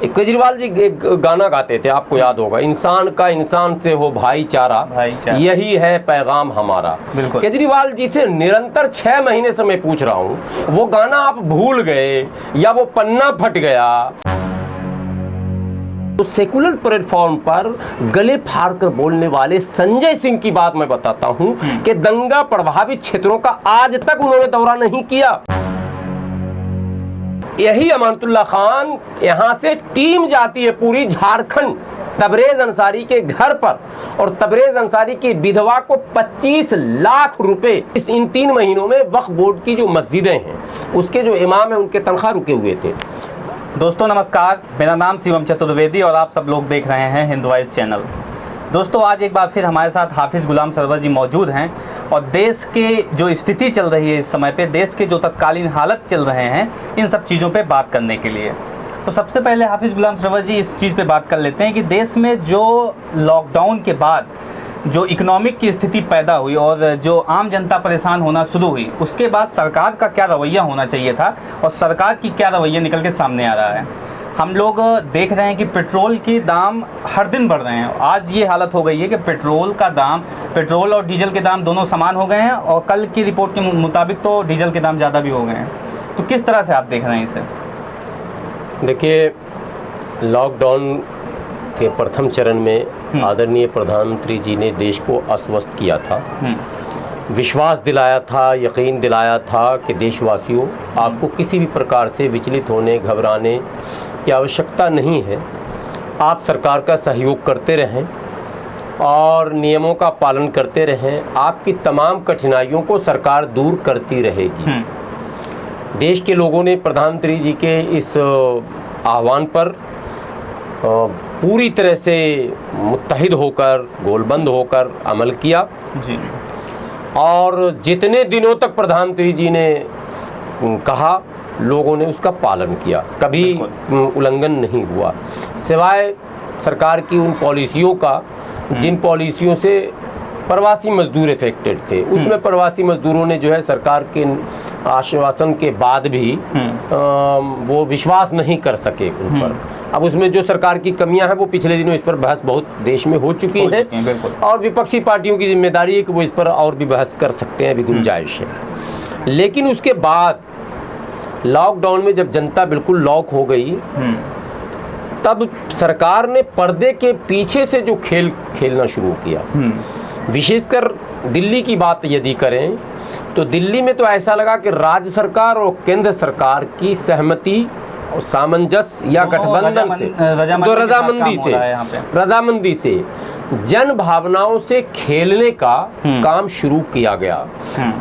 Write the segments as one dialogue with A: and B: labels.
A: केजरीवाल जी एक गाना गाते थे, आपको याद होगा, इंसान का इंसान से हो भाईचारा, यही है पैगाम हमारा। केजरीवाल जी से निरंतर 6 महीने से मैं पूछ रहा हूं, वो गाना आप भूल गए या वो पन्ना फट गया? तो सेकुलर प्लेटफॉर्म पर गले फाड़ कर बोलने वाले संजय सिंह की बात मैं बताता हूं कि दंगा प्रभावित क्षेत्रों का आज तक उन्होंने दौरा नहीं किया। यही अमानतुल्लाह खान, यहां से टीम जाती है पूरी झारखंड तबरेज अंसारी के घर पर, और तबरेज अंसारी की विधवा को 25 लाख रुपए इन 3 महीनों में वक्फ बोर्ड की जो मस्जिदें हैं उसके जो इमाम हैं उनके तनख्वाह रुके हुए थे।
B: दोस्तों नमस्कार, मेरा नाम शिवम चतुर्वेदी और आप सब लोग देख रहे हैं हिंद वॉइस चैनल। दोस्तों आज एक बार फिर हमारे साथ हाफिज़ गुलाम सरवर जी मौजूद हैं और देश के जो स्थिति चल रही है इस समय पे, देश के जो तत्कालीन हालत चल रहे हैं, इन सब चीज़ों पे बात करने के लिए। तो सबसे पहले हाफिज़ गुलाम सरवर जी इस चीज़ पे बात कर लेते हैं कि देश में जो लॉकडाउन के बाद जो इकोनॉमिक की स्थिति पैदा हुई और जो आम जनता परेशान होना शुरू हुई, उसके बाद सरकार का क्या रवैया होना चाहिए था और सरकार की क्या रवैया निकल के सामने आ रहा है। हम लोग देख रहे हैं कि पेट्रोल के दाम हर दिन बढ़ रहे हैं। आज ये हालत हो गई है कि पेट्रोल और डीजल के दाम दोनों समान हो गए हैं और कल की रिपोर्ट के मुताबिक तो डीजल के दाम ज़्यादा भी हो गए हैं। तो किस तरह से आप देख रहे हैं इसे?
A: देखिए, लॉकडाउन के प्रथम चरण में आदरणीय प्रधानमंत्री जी ने देश को आश्वस्त किया था, विश्वास दिलाया था, यकीन दिलाया था कि देशवासियों आपको किसी भी प्रकार से विचलित होने, घबराने की आवश्यकता नहीं है। आप सरकार का सहयोग करते रहें और नियमों का पालन करते रहें, आपकी तमाम कठिनाइयों को सरकार दूर करती रहेगी। देश के लोगों ने प्रधानमंत्री जी के इस आह्वान पर पूरी तरह से मुत्तहिद होकर, गोलबंद होकर अमल किया जी। और जितने दिनों तक प्रधानमंत्री जी ने कहा, लोगों ने उसका पालन किया, कभी उल्लंघन नहीं हुआ, सिवाय सरकार की उन पॉलिसियों का जिन पॉलिसियों से प्रवासी मजदूर इफेक्टेड थे। उसमें प्रवासी मजदूरों ने जो है सरकार के आश्वासन के बाद भी वो विश्वास नहीं कर सके उन पर। अब उसमें जो सरकार की कमियां हैं वो पिछले दिनों इस पर बहस बहुत देश में हो चुकी है और विपक्षी पार्टियों की जिम्मेदारी है कि वो इस पर और भी बहस कर सकते हैं, अभी गुंजाइश है। लेकिन उसके बाद लॉकडाउन में जब जनता बिल्कुल लॉक हो गई, तब सरकार ने पर्दे के पीछे से जो खेल खेलना शुरू किया, विशेषकर दिल्ली की बात यदि करें तो दिल्ली में तो ऐसा लगा कि राज्य सरकार और केंद्र सरकार की सहमति और सामंजस्य या गठबंधन से, तो रजामंदी से जन भावनाओं से खेलने का काम शुरू किया गया।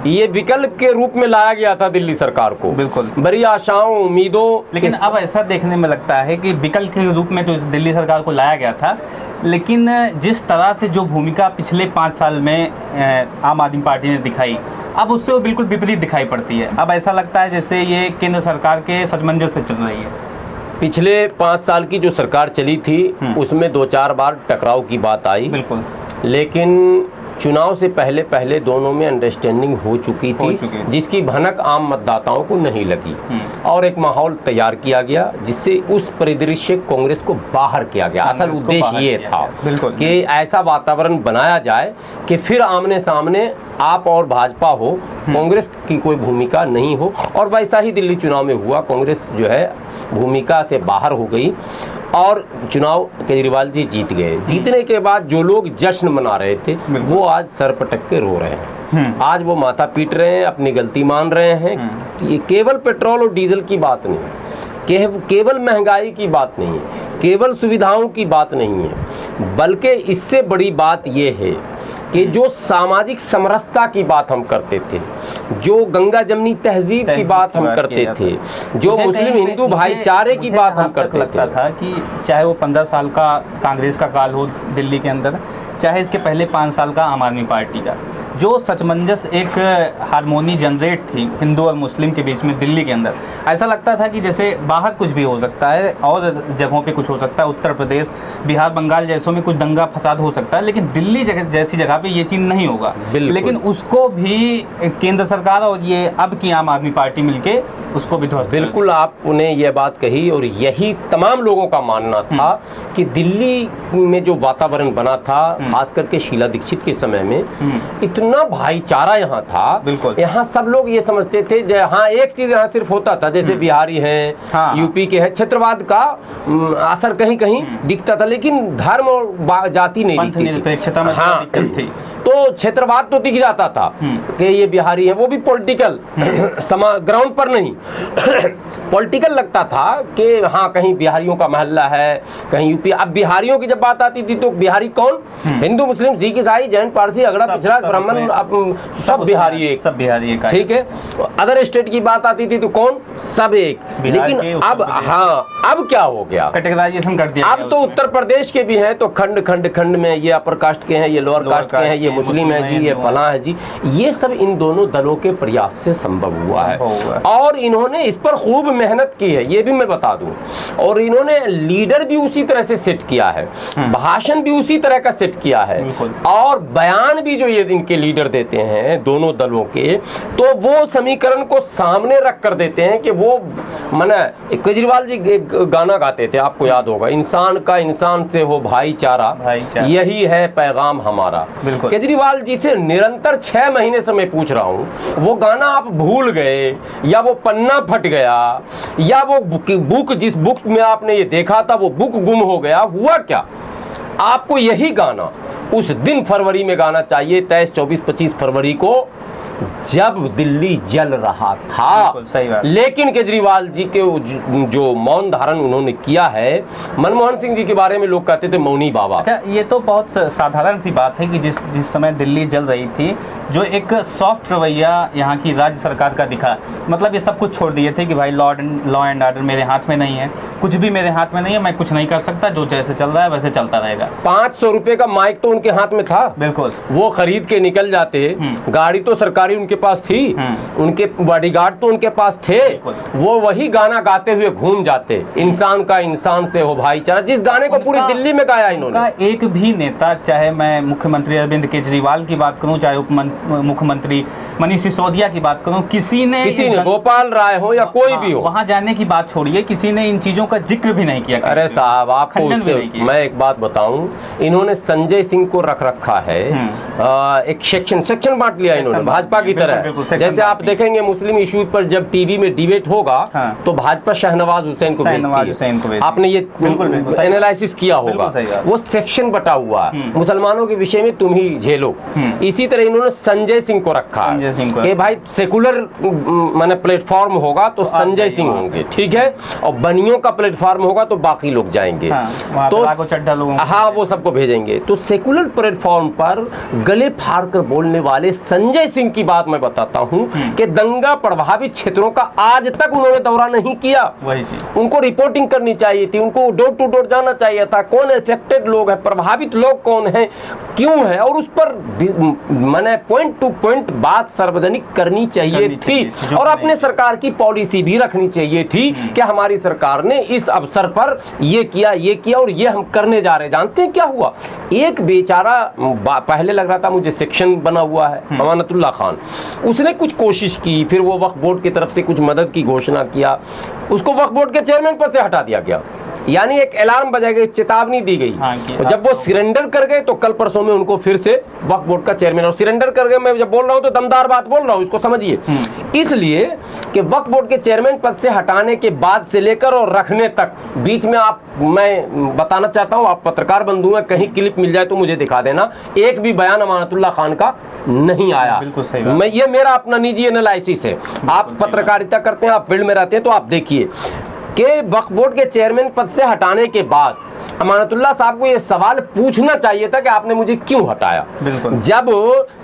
A: ये विकल्प के रूप में लाया गया था दिल्ली सरकार को, बिल्कुल बड़ी आशाओं उम्मीदों।
B: लेकिन अब ऐसा देखने में लगता है कि विकल्प के रूप में तो दिल्ली सरकार को लाया गया था, लेकिन जिस तरह से जो भूमिका पिछले 5 साल में आम आदमी पार्टी ने दिखाई, अब उससे वो बिल्कुल विपरीत दिखाई पड़ती है। अब ऐसा लगता है जैसे ये केंद्र सरकार के सामंजस्य से चल रही है।
A: पिछले 5 साल की जो सरकार चली थी उसमें 2-4 बार टकराव की बात आई, बिल्कुल, लेकिन चुनाव से पहले दोनों में अंडरस्टैंडिंग हो चुकी थी, जिसकी भनक आम मतदाताओं को नहीं लगी और एक माहौल तैयार किया गया जिससे उस परिदृश्य कांग्रेस को बाहर किया गया। असल उद्देश्य ये था कि ऐसा वातावरण बनाया जाए कि फिर आमने सामने आप और भाजपा हो, कांग्रेस की कोई भूमिका नहीं हो। और वैसा ही दिल्ली चुनाव में हुआ, कांग्रेस जो है भूमिका से बाहर हो गई और चुनाव केजरीवाल जी जीत गए। जीतने के बाद जो लोग जश्न मना रहे थे वो आज सर पटक के रो रहे हैं, आज वो माथा पीट रहे हैं, अपनी गलती मान रहे हैं। ये केवल पेट्रोल और डीजल की बात नहीं, केवल महंगाई की बात नहीं है, केवल सुविधाओं की बात नहीं है, बल्कि इससे बड़ी बात ये है कि जो सामाजिक समरसता की बात हम करते थे, जो गंगा जमनी तहजीब की बात हम करते थे, जो मुस्लिम हिंदू भाईचारे की बात हम करते थे।
B: लगता था कि चाहे वो 15 साल का कांग्रेस का काल हो दिल्ली के अंदर, चाहे इसके पहले 5 साल का आम आदमी पार्टी का, जो सचमंजस एक हारमोनी जनरेट थी हिंदू और मुस्लिम के बीच में दिल्ली के अंदर, ऐसा लगता था कि जैसे बाहर कुछ भी हो सकता है और जगहों पे कुछ हो सकता है, उत्तर प्रदेश, बिहार, बंगाल जैसों में कुछ दंगा फसाद हो सकता है, लेकिन दिल्ली जैसी जगह पे ये चीज़ नहीं होगा। लेकिन उसको भी केंद्र सरकार और ये अब की आम आदमी पार्टी मिलके उसको भी ध्वस्त।
A: बिल्कुल, आपने ये बात कही और यही तमाम लोगों का मानना था कि दिल्ली में जो वातावरण बना था, खास करके शीला दीक्षित के समय में, इतना भाईचारा यहाँ था। यहाँ सब लोग ये समझते थे, हाँ एक चीज यहाँ सिर्फ होता था, जैसे बिहारी हैं,
B: हाँ।
A: यूपी के हैं, क्षेत्रवाद का असर कहीं कहीं दिखता था, लेकिन धर्म और जाति नहीं दिखती
B: निरपेक्षता में
A: हाँ
B: दिक्कत थी।
A: तो क्षेत्रवाद तो दिख जाता था कि ये बिहारी है, वो भी पॉलिटिकल ग्राउंड पर नहीं पॉलिटिकल लगता था कि हाँ कहीं बिहारियों का मोहल्ला है, कहीं यूपी। अब बिहारियों की जब बात आती थी तो बिहारी कौन? हिंदू, मुस्लिम, सिख, ईसाई, जैन, पारसी, अगड़ा, पिछड़ा, ब्राह्मण, सब बिहारी एक,
B: सब बिहारी एक,
A: ठीक है। अदर स्टेट की बात आती थी तो कौन? सब एक। लेकिन अब हाँ, अब क्या हो गया?
B: कैटेगराइजेशन कर दिया।
A: अब तो उत्तर प्रदेश के भी हैं तो खंड खंड खंड में ये अपर कास्ट के हैं, ये लोअर कास्ट के हैं, ये मुस्लिम है जी, ये फलां है जी। ये सब इन दोनों दलों के प्रयास से संभव हुआ है और इन्होंने इस पर खूब मेहनत की है, ये भी मैं बता दूं। और इन्होंने लीडर भी उसी तरह से सेट किया है, भाषण भी उसी तरह का सेट किया है और बयान भी जो ये इनके लीडर देते हैं दोनों दलों के, तो वो समीकरण को सामने रख कर देते हैं कि वो माने केजरीवाल जी एक गाना गाते थे, आपको याद होगा, इंसान का इंसान से हो भाईचारा, यही है पैगाम हमारा। केजरीवाल जी से निरंतर 6 महीने से मैं पूछ रहा हूँ, वो गाना आप भूल गए या वो पन्ना फट गया या वो बुक जिस बुक में आपने ये देखा था वो बुक गुम हो गया, हुआ क्या? आपको यही गाना उस दिन फरवरी में गाना चाहिए, 23, 24, 25 फरवरी को, जब दिल्ली जल रहा था।
B: सही बात।
A: लेकिन केजरीवाल जी के जो मौन धारण उन्होंने किया है, मनमोहन सिंह जी के बारे में लोग कहते थे मौनी बाबा।
B: अच्छा, ये तो बहुत साधारण सी बात है कि जिस समय दिल्ली जल रही थी, जो एक सॉफ्ट रवैया यहाँ की राज्य सरकार का दिखा, मतलब ये सब कुछ छोड़ दिए थे कि भाई लॉ एंड ऑर्डर मेरे हाथ में नहीं है, कुछ भी मेरे हाथ में नहीं है, मैं कुछ नहीं कर सकता, जो जैसे चल रहा है वैसे चलता रहेगा।
A: 500 रुपए का माइक तो उनके हाथ में था,
B: बिल्कुल,
A: वो खरीद के निकल जाते, गाड़ी तो सरकारी उनके पास थी, उनके बॉडीगार्ड तो उनके पास थे, वो वही गाना गाते हुए घूम जाते, इंसान का इंसान से हो भाईचारा, जिस गाने को पूरी दिल्ली में गाया इन्होंने।
B: एक भी नेता, चाहे मैं मुख्यमंत्री अरविंद केजरीवाल की बात करूं, चाहे उप मुख्यमंत्री मनीष सिसोदिया की बात करूं, किसी ने
A: गोपाल राय हो या कोई भी हो,
B: वहां जाने की बात छोड़िए, किसी ने इन चीजों का जिक्र भी नहीं किया।
A: अरे साहब, आपको उससे मैं एक बात बताऊं, इन्होंने संजय सिंह को रख रखा है, एक सेक्शन बांट लिया इन्होंने भाजपा की तरह। जैसे आप देखेंगे मुस्लिम इश्यूज पर जब टीवी में डिबेट होगा तो भाजपा शहनवाज हुसैन को भेजती है। आपने ये एनालिसिस किया होगा, वो सेक्शन बटा हुआ है, मुसलमानों के विषय में तुम ही झेलो। इसी तरह इन्होंने संजय सिंह को रखा है कि भाई सेकुलर माने प्लेटफॉर्म होगा तो संजय सिंह होंगे, ठीक है, और बनियों का प्लेटफॉर्म होगा तो बाकी लोग जाएंगे, तो हाँ वो सबको भेजेंगे। तो सेकुलर प्लेटफॉर्म पर गले फाड़ कर बोलने वाले संजय सिंह की बात मैं बताता हूं कि दंगा प्रभावित क्षेत्रों का आज तक उन्होंने दौरा नहीं किया। उनको रिपोर्टिंग करनी चाहिए थी, उनको डोर टू डोर जाना चाहिए था, कौन इफेक्टेड लोग हैं, प्रभावित लोग कौन हैं, क्यों है, और उस पर माने पॉइंट टू पॉइंट बात सार्वजनिक करनी चाहिए थी और अपने सरकार की पॉलिसी भी रखनी चाहिए थी कि हमारी सरकार ने इस अवसर पर ये किया और ये हम करने जा रहे हैं। जानते हैं क्या हुआ? एक बेचारा पहले लग रहा था मुझे सेक्शन बना हुआ है, अमानतुल्लाह खान, उसने कुछ कोशिश की, फिर वो वक्फ बोर्ड की तरफ से कुछ मदद की घोषणा किया, उसको वक्फ बोर्ड के चेयरमैन पद से हटा दिया गया, यानी एक अलार्म बजाई गई, चेतावनी दी गई। और जब वो सरेंडर कर गए तो कल परसों में उनको फिर से वक्फ बोर्ड का चेयरमैन, और सरेंडर कर गए, मैं जब बोल रहा हूं तो दमदार बात बोल रहा हूं, इसको समझिए, इसलिए कि वक्फ बोर्ड के चेयरमैन पद से हटाने के बाद से लेकर और रखने तक बीच में मैं बताना चाहता हूं, आप पत्रकार बंधु हैं, कहीं क्लिप मिल जाए तो मुझे दिखा देना, एक भी बयान अमानतुल्लाह खान का नहीं आया।
B: बिल्कुल सही,
A: मैं ये मेरा अपना निजी एनालिसिस है, आप पत्रकारिता करते हैं, आप फील्ड में रहते हैं, तो आप देखिए कि वक्फ बोर्ड के चेयरमैन पद से हटाने के बाद अमानतुल्लाह साहब को ये सवाल पूछना चाहिए था कि आपने मुझे क्यों हटाया।
B: बिल्कुल।
A: जब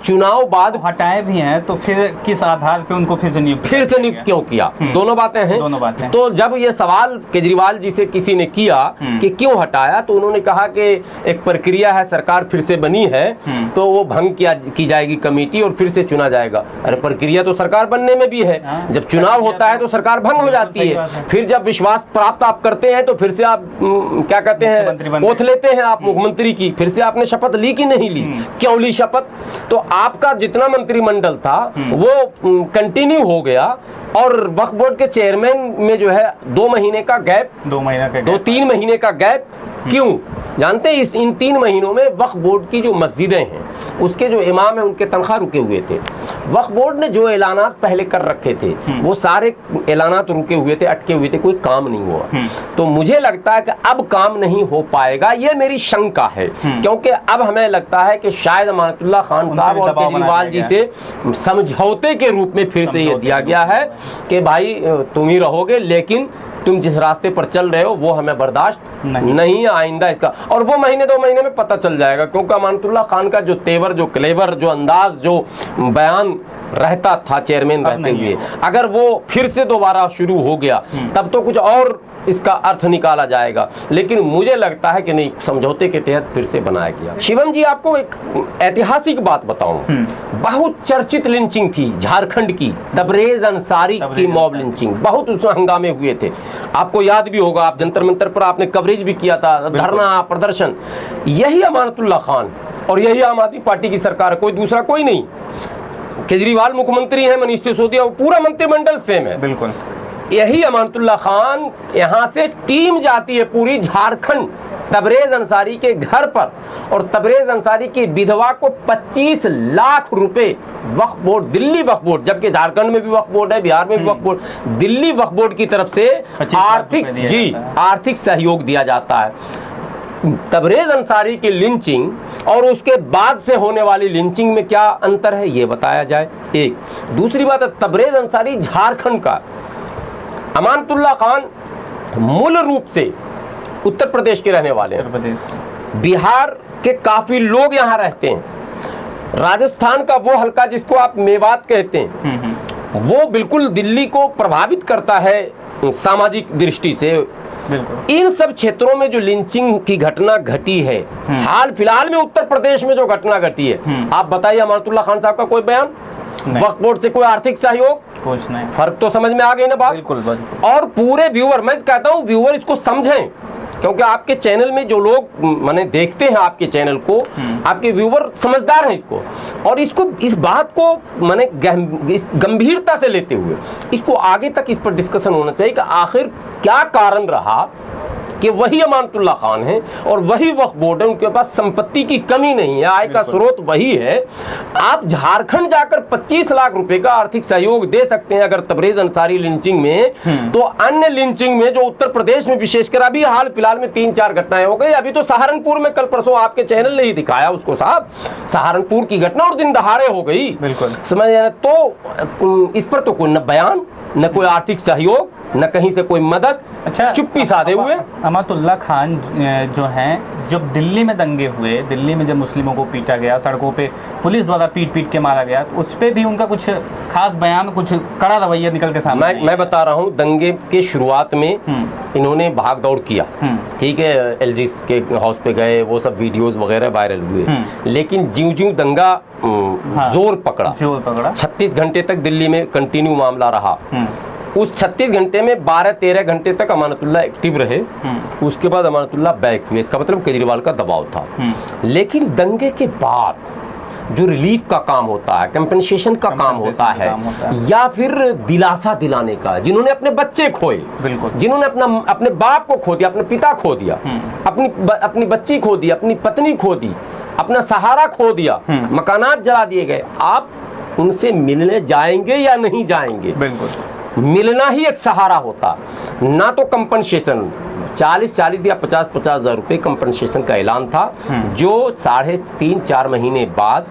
A: चुनाव बाद
B: हटाए भी हैं तो फिर किस आधार पे उनको फिर से नियुक्त
A: क्यों किया, दोनों बातें हैं।
B: दोनों बातें।
A: तो जब ये सवाल केजरीवाल जी से किसी ने किया कि क्यों हटाया, तो उन्होंने कहा कि एक प्रक्रिया है, सरकार फिर से बनी है तो वो भंग की जाएगी कमेटी और फिर से चुना जाएगा। अरे प्रक्रिया तो सरकार बनने में भी है, जब चुनाव होता है तो सरकार भंग हो जाती है, फिर जब विश्वास प्राप्त आप करते हैं तो फिर से आप क्या कहते हैं, ओथ लेते हैं आप मुख्यमंत्री की। फिर से आपने शपथ ली कि नहीं ली, क्यों ली शपथ? तो आपका जितना मंत्रिमंडल था वो कंटिन्यू हो गया और वक्फ बोर्ड के चेयरमैन में जो है 2 महीने का गैप, 2-3 महीने का गैप। क्यों जानते हैं? इन 3 महीनों में वक्फ बोर्ड की जो मस्जिदें हैं उसके जो इमाम हैं उनके तनख्वाह रुके हुए थे। वक्फ बोर्ड ने जो ऐलानात पहले कर रखे थे वो सारे ऐलानात रुके हुए थे, अटके हुए थे, कोई काम नहीं हुआ। तो मुझे लगता है कि अब काम नहीं हो पाएगा, ये मेरी शंका है, क्योंकि अब हमें लगता है कि शायद अमानतुल्लाह खान साहब और केजरीवाल जी से समझौते के रूप में फिर से ये दिया गया है कि भाई तुम ही रहोगे, लेकिन तुम जिस रास्ते पर चल रहे हो वो हमें बर्दाश्त नहीं है आइंदा इसका। और वो महीने 2 महीने में पता चल जाएगा, क्योंकि अमानतुल्लाह खान का जो तेवर, जो क्लेवर, जो अंदाज, जो बयान रहता था चेयरमैन रहते हुए, अगर वो फिर से दोबारा शुरू हो गया तब तो कुछ और इसका अर्थ निकाला जाएगा। लेकिन मुझे लगता है कि नहीं, समझौते के तहत फिर से बनाया गया। शिवम जी, आपको एक ऐतिहासिक बात बताऊं, बहुत चर्चित लिंचिंग थी झारखंड की, तबरेज अंसारी की मॉब लिंचिंग, बहुत उसमें हंगामे हुए थे। आपको याद भी होगा, आप जंतर मंतर पर आपने कवरेज भी किया था, धरना प्रदर्शन। यही अमानतुल्लाह खान और यही आम आदमी पार्टी की सरकार, कोई दूसरा कोई नहीं। केजरीवाल मुख्यमंत्री हैं, मनीष सिसोदिया, पूरा मंत्रिमंडल सेम है।
B: बिल्कुल।
A: यही अमानतुल्लाह खान, यहाँ से टीम जाती है पूरी झारखंड तबरेज अंसारी के घर पर, और तबरेज अंसारी की विधवा को 25 लाख रुपए वक्फ बोर्ड, दिल्ली वक्फ बोर्ड, जबकि झारखंड में भी वक्फ बोर्ड है, बिहार में भी वक्फ बोर्ड, दिल्ली वक्फ बोर्ड की तरफ से आर्थिक सहयोग दिया जाता है। तबरेज अंसारी की लिंचिंग और उसके बाद से होने वाली लिंचिंग में क्या अंतर है ये बताया जाए। एक दूसरी बात है, तबरेज अंसारी झारखंड का, अमानतुल्लाह खान मूल रूप से उत्तर प्रदेश के रहने वाले हैं। बिहार के काफी लोग यहाँ रहते हैं। राजस्थान का वो हल्का जिसको आप मेवात कहते हैं, वो बिल्कुल दिल्ली को प्रभावित करता है सामाजिक दृष्टि से। इन सब क्षेत्रों में जो लिंचिंग की घटना घटी है, हाल फिलहाल में उत्तर प्रदेश में जो घटना घटी है, आप बताइए अमानतुल्लाह खान साहब का कोई बयान, वक्फ बोर्ड से कोई आर्थिक सहयोग, कुछ नहीं। फर्क तो समझ में आ गई ना बात। बिल्कुल। और पूरे व्यूअर, मैं कहता हूँ व्यूअर इसको समझें, क्योंकि आपके चैनल में जो लोग माने देखते हैं आपके चैनल को, आपके व्यूअर समझदार हैं इसको, और इसको, इस बात को माने गंभीरता से लेते हुए इसको आगे तक इस पर डिस्कशन होना चाहिए कि आखिर क्या कारण रहा कि वही अमानतुल्लाह खान है और वही वक्फ बोर्ड है, उनके पास संपत्ति की कमी नहीं है, आय का स्रोत वही है। आप झारखंड जाकर 25 लाख रुपए का आर्थिक सहयोग दे सकते हैं अगर तबरेज अंसारी लिंचिंग में, तो अन्य लिंचिंग में जो उत्तर प्रदेश में विशेषकर अभी हाल फिलहाल में 3-4 घटनाएं हो गई। अभी तो सहारनपुर में कल परसों आपके चैनल ने ही दिखाया उसको साहब, सहारनपुर की घटना और दिन दहाड़े हो गई। बिल्कुल समझ रहे। तो इस पर तो कोई न बयान, न कोई आर्थिक सहयोग, न कहीं से कोई मदद। अच्छा, चुप्पी साधे हुए।
B: अमानतुल्लाह खान जो हैं, जब दिल्ली में दंगे हुए, दिल्ली में जब मुस्लिमों को पीटा गया, सड़कों पे पुलिस द्वारा पीट के मारा गया, तो उस पे भी उनका कुछ खास बयान, कुछ कड़ा रवैया निकल के सामने।
A: मैं बता रहा हूँ, दंगे के शुरुआत में इन्होंने भाग दौड़ किया, ठीक है, एलजी के हाउस पे गए, वो सब वीडियोस वगैरह वायरल हुए, लेकिन ज्यों-ज्यों दंगा जोर पकड़ा 36 घंटे तक दिल्ली में कंटिन्यू मामला रहा। उस 36 घंटे में 12-13 घंटे तक अमानतुल्लाह एक्टिव रहे, उसके बाद अमानतुल्लाह बैक हुए। इसका मतलब केजरीवाल का दबाव था। लेकिन दंगे के बाद जो रिलीफ का काम होता है, कंपनसेशन का काम होता है, या फिर दिलासा दिलाने का, जिन्होंने अपने बच्चे खोए, जिन्होंने अपने बाप को खो दिया, अपने पिता खो दिया, अपनी बच्ची खो दी, अपनी पत्नी खो दी, अपना सहारा खो दिया, मकानात जला दिए गए, आप उनसे मिलने जाएंगे या नहीं जाएंगे? बिल्कुल, मिलना ही एक सहारा होता। ना तो कंपनसेशन 40 या 50 हज़ार रुपये कंपनसेशन का ऐलान था, जो 3.5-4 महीने बाद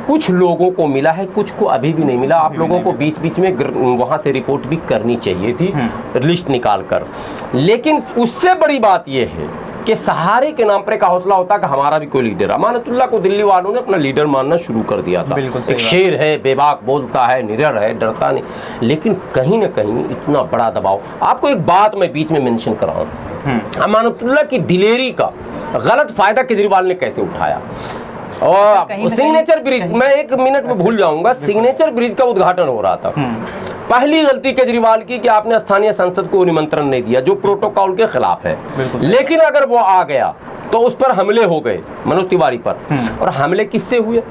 A: कुछ लोगों को मिला है, कुछ को अभी भी नहीं मिला। आप लोगों को बीच बीच में वहाँ से रिपोर्ट भी करनी चाहिए थी लिस्ट निकाल कर। लेकिन उससे बड़ी बात यह है के सहारे के नाम पर एक हौसला होता कि हमारा भी कोई लीडर। अमानतुल्लाह को दिल्ली वालों ने अपना लीडर मानना शुरू कर दिया था। एक शेर है, बेबाक बोलता है, निडर है, डरता नहीं। लेकिन कहीं ना कहीं इतना बड़ा दबाव, आपको एक बात मैं बीच में मेंशन कराऊं, अमानतुल्लाह की दिलेरी का गलत फायदा केजरीवाल ने कैसे उठाया। और सिग्नेचर ब्रिज, मैं 1 मिनट में भूल जाऊंगा, सिग्नेचर ब्रिज का उद्घाटन हो रहा था। पहली गलती केजरीवाल की कि आपने स्थानीय संसद को निमंत्रण नहीं दिया, जो प्रोटोकॉल के खिलाफ है। लेकिन अगर वो आ गया तो उस पर हमले हो गए मनोज तिवारी पर। और हमले किससे हुए?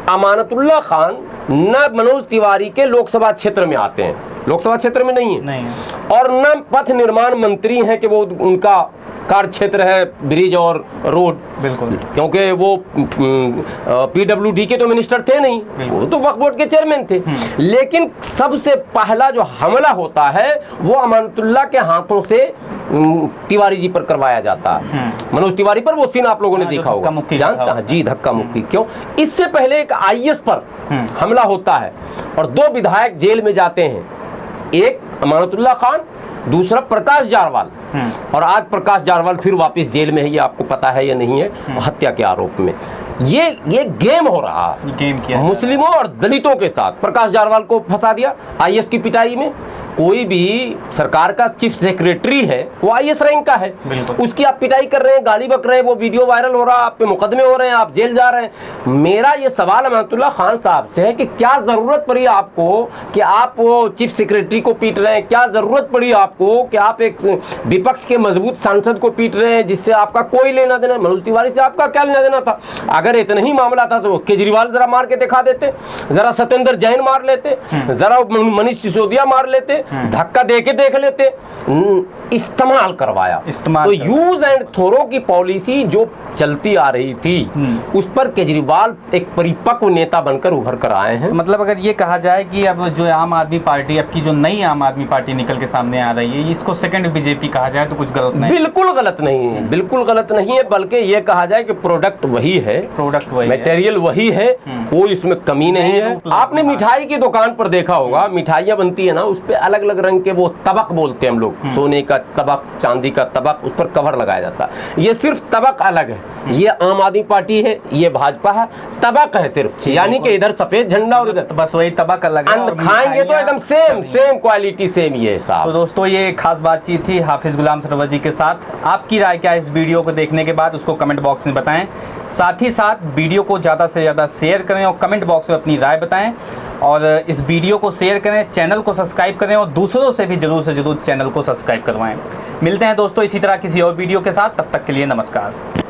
A: अमानतुल्लाह खान न मनोज तिवारी के लोकसभा क्षेत्र में आते हैं, लोकसभा क्षेत्र में नहीं है, और न पथ निर्माण मंत्री हैं कि वो उनका कार्य क्षेत्र है ब्रिज और रोड। बिल्कुल, क्योंकि वो पीडब्ल्यूडी के तो मिनिस्टर थे नहीं, वो तो वक्फ बोर्ड के चेयरमैन थे। लेकिन सबसे पहला जो हमला होता है वो अमानतुल्लाह के हाथों से तिवारी जी पर करवाया जाता है, मनोज तिवारी पर। वो सीन आप लोगों ने देखा होगा, जानता है जी, धक्का मुक्की। क्यों? इससे पहले एक आईएएस पर हमला होता है और 2 विधायक जेल में जाते हैं, एक अमानतुल्लाह खान, दूसरा प्रकाश जारवाल। और आज प्रकाश जारवाल फिर वापस जेल में है, ये आपको पता है या नहीं है, हत्या के आरोप में। ये गेम हो रहा है, गेम किया मुस्लिमों और दलितों के साथ। प्रकाश जारवाल को फंसा दिया आईएएस की पिटाई में। कोई भी सरकार का चीफ सेक्रेटरी है, वो आईएएस रैंक का है, उसकी आप पिटाई कर रहे हैं, गाली बक रहे हैं, वो वीडियो वायरल हो रहा है, आप पे मुकदमे हो रहे हैं, आप जेल जा रहे हैं। मेरा ये सवाल अमानतुल्लाह खान साहब से है कि क्या जरूरत पड़ी आपको कि आप वो चीफ सेक्रेटरी को पीट रहे हैं? क्या जरूरत पड़ी आपको कि आप एक विपक्ष के मजबूत सांसद को पीट रहे हैं जिससे आपका कोई लेना देना? मनोज तिवारी से आपका क्या लेना देना था? अगर इतना ही मामला था तो केजरीवाल जरा मार के दिखा देते, जरा सत्येंद्र जैन मार लेते, जरा मनीष सिसोदिया मार लेते, धक्का दे के देख लेते। इस्तेमाल करवाया। तो यूज एंड थ्रो की पॉलिसी जो चलती आ रही थी, उस पर केजरीवाल एक परिपक्व नेता बनकर उभर कर आए हैं।
B: तो मतलब अगर ये कहा जाए कि अब जो आम आदमी पार्टी, अब की जो नई आम आदमी पार्टी निकल के सामने आ रही है, इसको सेकंड बीजेपी कहा जाए तो कुछ गलत नहीं?
A: बिल्कुल गलत नहीं है, बिल्कुल गलत नहीं है, बल्कि ये कहा जाए कि प्रोडक्ट वही है, मटेरियल वही है, कोई इसमें कमी नहीं है। आपने मिठाई की दुकान पर देखा होगा, मिठाइयाँ बनती है ना, उस पर अलग अलग रंग के वो तबक बोलते हैं हम लोग, सोने का तबक, चांदी का तबक, उस पर कवर लगाया जाता है। ये सिर्फ तबक अलग है, ये आम आदमी पार्टी है, ये भाजपा है, तबक है सिर्फ, यानी कि इधर सफेद झंडा और इधर
B: बस वही तबक अलग है।
A: खाएंगे तो एकदम सेम क्वालिटी सेम ये साहब।
B: तो दोस्तों ये खास बातचीत थी हाफिज गुलाम सरवर जी के साथ। आपकी राय क्या है इस वीडियो को देखने के बाद, उसको कमेंट बॉक्स में बताएं। साथ ही साथ वीडियो को ज़्यादा से ज़्यादा शेयर करें और कमेंट बॉक्स में अपनी राय बताएं। और इस वीडियो को शेयर करें, चैनल को सब्सक्राइब करें और दूसरों से भी जरूर से जरूर चैनल को सब्सक्राइब करवाएं। मिलते हैं दोस्तों इसी तरह किसी और वीडियो के साथ, तब तक के लिए नमस्कार।